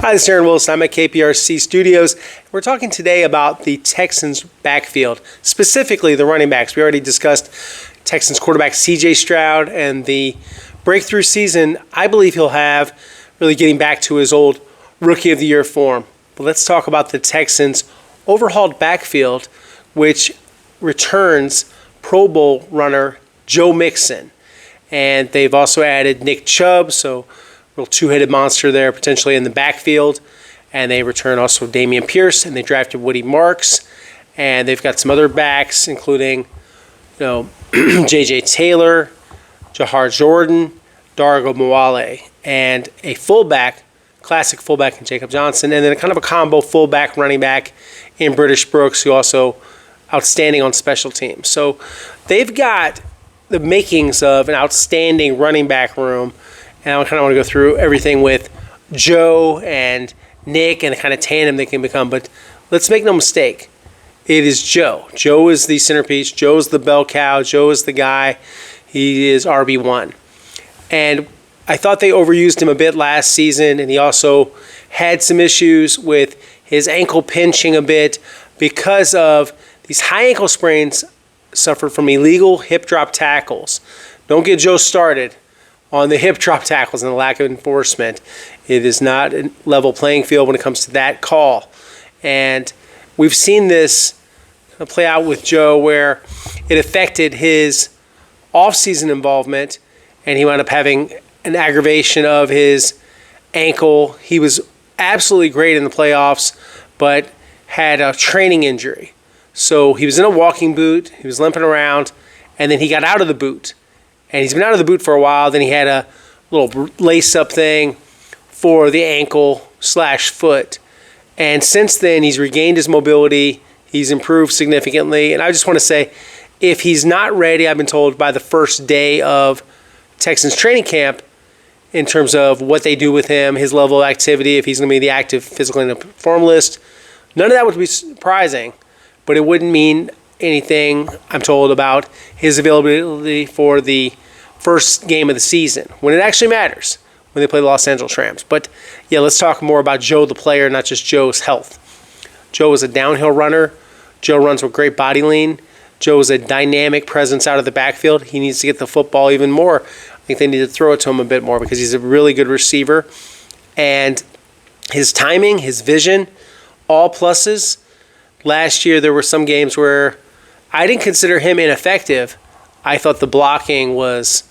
Hi, this is Aaron Wilson. I'm at KPRC Studios. We're talking today about the Texans' backfield, specifically the running backs. We already discussed Texans quarterback C.J. Stroud and the breakthrough season I believe he'll have, really getting back to his old Rookie of the Year form. But let's talk about the Texans' overhauled backfield, which returns Pro Bowl runner Joe Mixon. And they've also added Nick Chubb, so real two-headed monster there potentially in the backfield. And they return also Dameon Pierce, and they drafted Woody Marks. And they've got some other backs, including J.J. Taylor, Jahar Jordan, Dargo Mwale, and a fullback, classic fullback in Jacob Johnson, and then kind of a combo fullback running back in British Brooks, who also outstanding on special teams. So they've got the makings of an outstanding running back room. And I kind of want to go through everything with Joe and Nick and the kind of tandem they can become. But let's make no mistake. It is Joe. Joe is the centerpiece. Joe's the bell cow. Joe is the guy. He is RB1. And I thought they overused him a bit last season. And he also had some issues with his ankle pinching a bit because of these high ankle sprains suffered from illegal hip drop tackles. Don't get Joe started on the hip drop tackles and the lack of enforcement. It is not a level playing field when it comes to that call. And we've seen this play out with Joe where it affected his offseason involvement, and he wound up having an aggravation of his ankle. He was absolutely great in the playoffs, but had a training injury. So he was in a walking boot, he was limping around, and then he got out of the boot. And he's been out of the boot for a while. Then he had a little lace-up thing for the ankle/foot. And since then, he's regained his mobility. He's improved significantly. And I just want to say, if he's not ready, I've been told by the first day of Texans training camp, in terms of what they do with him, his level of activity, if he's going to be the active physical and perform list, none of that would be surprising. But it wouldn't mean anything, I'm told, about his availability for the first game of the season, when it actually matters, when they play the Los Angeles Rams. But yeah, let's talk more about Joe the player, not just Joe's health. Joe is a downhill runner. Joe runs with great body lean. Joe is a dynamic presence out of the backfield. He needs to get the football even more. I think they need to throw it to him a bit more because he's a really good receiver. And his timing, his vision, all pluses. Last year there were some games where I didn't consider him ineffective. I thought the blocking was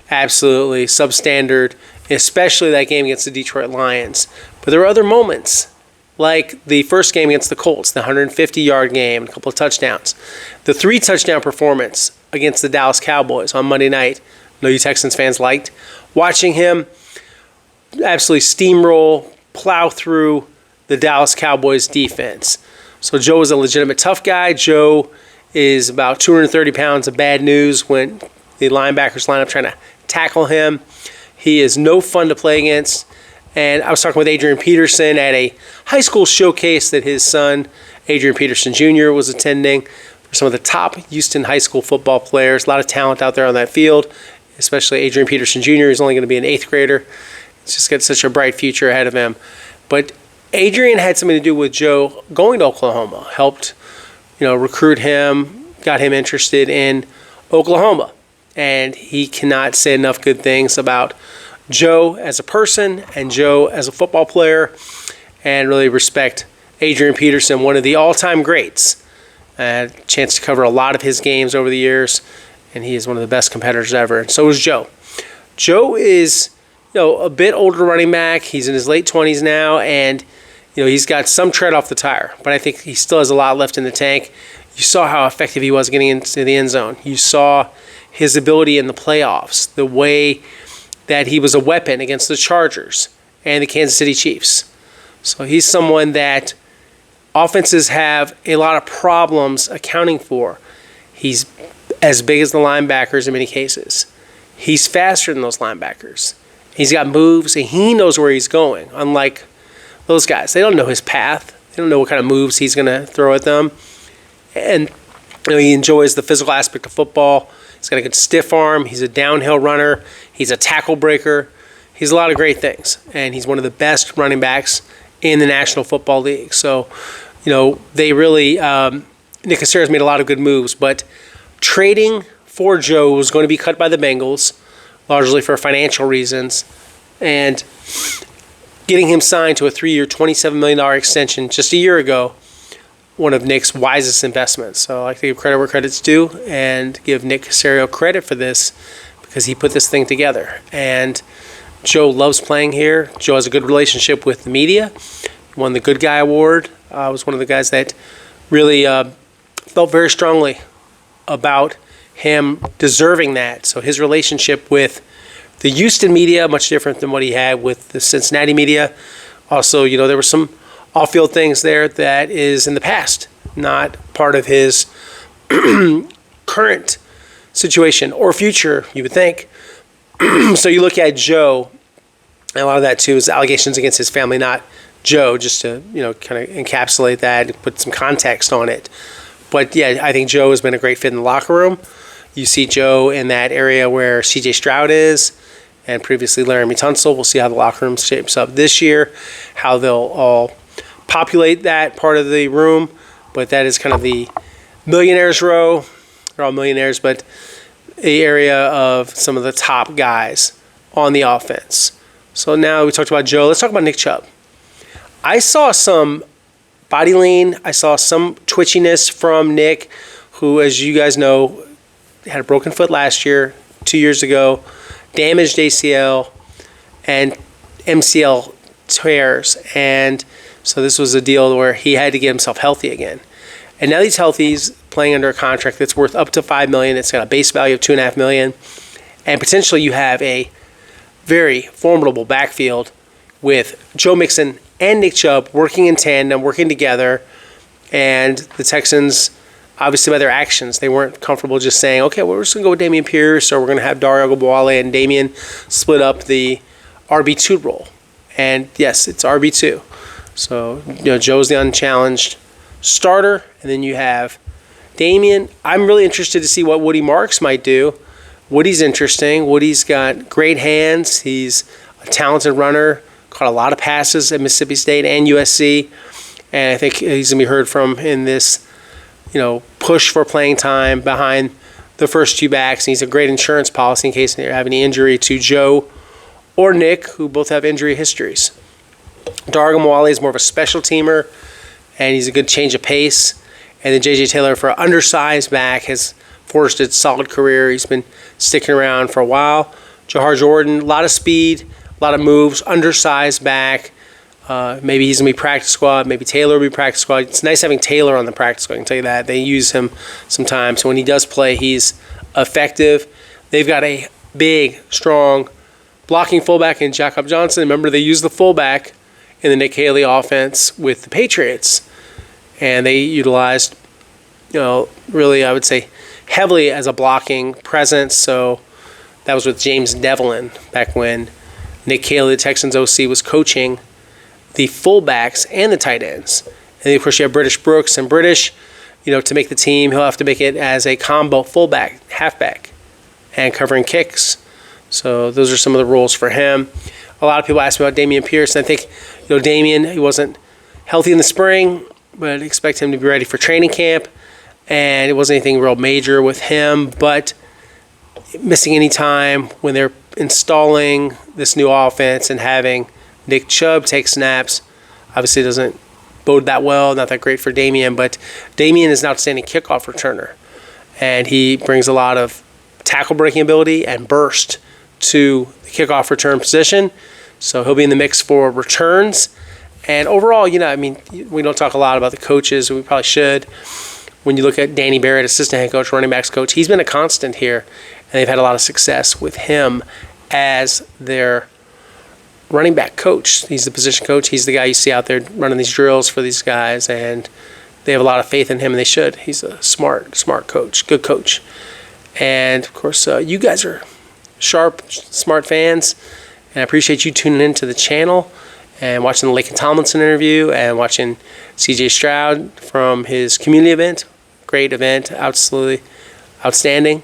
absolutely substandard, especially that game against the Detroit Lions. But there were other moments, like the first game against the Colts, the 150-yard game, a couple of touchdowns. The 3-touchdown performance against the Dallas Cowboys on Monday night, I know you Texans fans liked. Watching him absolutely steamroll, plow through the Dallas Cowboys defense. So Joe is a legitimate tough guy. Joe is about 230 pounds of bad news when the linebackers line up trying to tackle him. He is no fun to play against. And I was talking with Adrian Peterson at a high school showcase that his son, Adrian Peterson Jr., was attending for some of the top Houston high school football players. A lot of talent out there on that field, especially Adrian Peterson Jr. He's only going to be an 8th grader. He's just got such a bright future ahead of him. But Adrian had something to do with Joe going to Oklahoma, helped recruit him, got him interested in Oklahoma. And he cannot say enough good things about Joe as a person and Joe as a football player, and really respect Adrian Peterson, one of the all-time greats. I had a chance to cover a lot of his games over the years, and he is one of the best competitors ever. And so is Joe. Joe is a bit older running back. He's in his late 20s now, and he's got some tread off the tire, but I think he still has a lot left in the tank. You saw how effective he was getting into the end zone. You saw his ability in the playoffs, the way that he was a weapon against the Chargers and the Kansas City Chiefs. So he's someone that offenses have a lot of problems accounting for. He's as big as the linebackers in many cases. He's faster than those linebackers. He's got moves, and he knows where he's going, unlike those guys. They don't know his path. They don't know what kind of moves he's going to throw at them. And he enjoys the physical aspect of football. He's got a good stiff arm. He's a downhill runner. He's a tackle breaker. He's a lot of great things. And he's one of the best running backs in the National Football League. So, they really, Nick Caserio's made a lot of good moves, but trading for Joe was going to be cut by the Bengals, largely for financial reasons, and getting him signed to a 3-year, $27 million extension just a year ago, one of Nick's wisest investments. So I like to give credit where credit's due and give Nick Caserio credit for this because he put this thing together. And Joe loves playing here. Joe has a good relationship with the media. He won the Good Guy Award. Was one of the guys that really felt very strongly about him deserving that. So his relationship with the Houston media, much different than what he had with the Cincinnati media. Also, there were some off-field things there that is in the past, not part of his current situation or future, you would think. So you look at Joe, and a lot of that too is allegations against his family, not Joe, just to kind of encapsulate that and put some context on it. But yeah, I think Joe has been a great fit in the locker room. You see Joe in that area where C.J. Stroud is, and previously Laramie Tunsil. We'll see how the locker room shapes up this year, how they'll all populate that part of the room. But that is kind of the millionaires row. They're all millionaires, but the area of some of the top guys on the offense. So now we talked about Joe. Let's talk about Nick Chubb. I saw some body lean. I saw some twitchiness from Nick, who, as you guys know, had a broken foot last year, 2 years ago, damaged ACL and MCL tears. And so this was a deal where he had to get himself healthy again. And now he's healthy. He's playing under a contract that's worth up to $5 million. It's got a base value of $2.5 million. And potentially you have a very formidable backfield with Joe Mixon and Nick Chubb working in tandem, working together. And the Texans, obviously by their actions, they weren't comfortable just saying, okay, well, we're just going to go with Dameon Pierce, or we're going to have Dario Agboale and Dameon split up the RB2 role. And yes, it's RB2. So, Joe's the unchallenged starter, and then you have Dameon. I'm really interested to see what Woody Marks might do. Woody's interesting. Woody's got great hands. He's a talented runner, caught a lot of passes at Mississippi State and USC, and I think he's going to be heard from in this, push for playing time behind the first two backs. And he's a great insurance policy in case they have any injury to Joe or Nick, who both have injury histories. Dario Agboale is more of a special teamer, and he's a good change of pace. And then J.J. Taylor, for an undersized back, has forged a solid career. He's been sticking around for a while. Jahar Jordan, a lot of speed, a lot of moves, undersized back. Maybe he's going to be practice squad. Maybe Taylor will be practice squad. It's nice having Taylor on the practice squad. I can tell you that. They use him sometimes. So when he does play, he's effective. They've got a big, strong blocking fullback in Jakob Johnson. Remember, they used the fullback in the Nick Haley offense with the Patriots. And they utilized, really, I would say, heavily as a blocking presence. So that was with James Devlin back when Nick Haley, the Texans OC, was coaching the fullbacks and the tight ends. And then, of course, you have British Brooks. And British, to make the team, he'll have to make it as a combo fullback, halfback, and covering kicks. So those are some of the roles for him. A lot of people ask me about Dameon Pierce. And I think, Dameon, he wasn't healthy in the spring, but expect him to be ready for training camp. And it wasn't anything real major with him, but missing any time when they're installing this new offense and having Nick Chubb take snaps obviously doesn't bode that well, not that great for Dameon, but Dameon is an outstanding kickoff returner, and he brings a lot of tackle breaking ability and burst to the kickoff return position, so he'll be in the mix for returns. And overall, we don't talk a lot about the coaches, we probably should. When you look at Danny Barrett, assistant head coach, running backs coach, he's been a constant here, and they've had a lot of success with him as their running back coach. He's the position coach. He's the guy you see out there running these drills for these guys, and they have a lot of faith in him, and they should. He's a smart coach, good coach. And, of course, you guys are sharp, smart fans, and I appreciate you tuning into the channel and watching the Laken Tomlinson interview and watching C.J. Stroud from his community event. Great event, absolutely outstanding.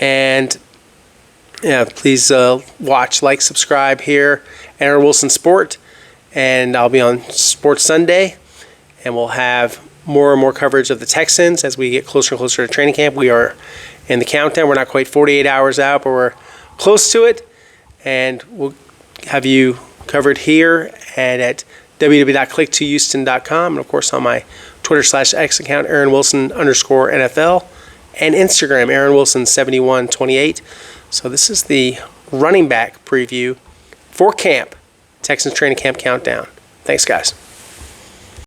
And yeah, please watch, like, subscribe here at our Wilson Sport. and I'll be on Sports Sunday, and we'll have more and more coverage of the Texans as we get closer and closer to training camp. We are in the countdown. We're not quite 48 hours out, but we're close to it, and we'll have you covered here and at www.click2houston.com, and of course on my Twitter/X account, AaronWilson_NFL, and Instagram, AaronWilson7128. So this is the running back preview for camp, Texans training camp countdown. Thanks, guys.